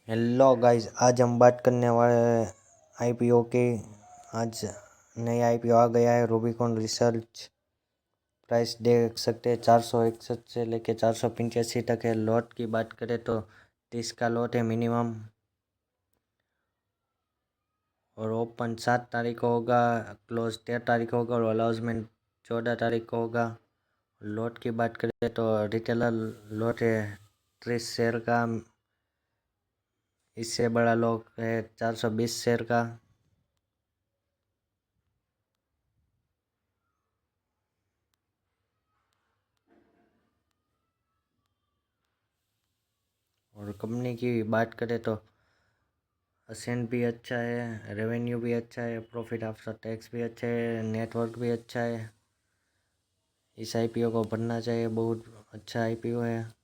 Hello guys, आज हम बात करने वाले हैं आईपीओ की। आज नया आईपीओ आ गया है रूबिकॉन रिसर्च। प्राइस देख सकते हैं 461 से लेके 485 तक है। लॉट की बात करें तो 30 का लॉट है मिनिमम, और ओपन 7 तारीख को होगा, क्लोज 13 तारीख को होगा और अलाउंसमेंट 14 तारीख को होगा। लॉट की बात करें तो रिटेलर लॉट है 30 शेयर का, इससे बड़ा लॉट है 420 शेयर का। और कंपनी की बात करें तो असेंट भी अच्छा है, रेवेन्यू भी अच्छा है, प्रॉफिट आफ्टर टैक्स भी अच्छा है, नेटवर्क भी अच्छा है। इस आईपीओ को भरना चाहिए, बहुत अच्छा आईपीओ है।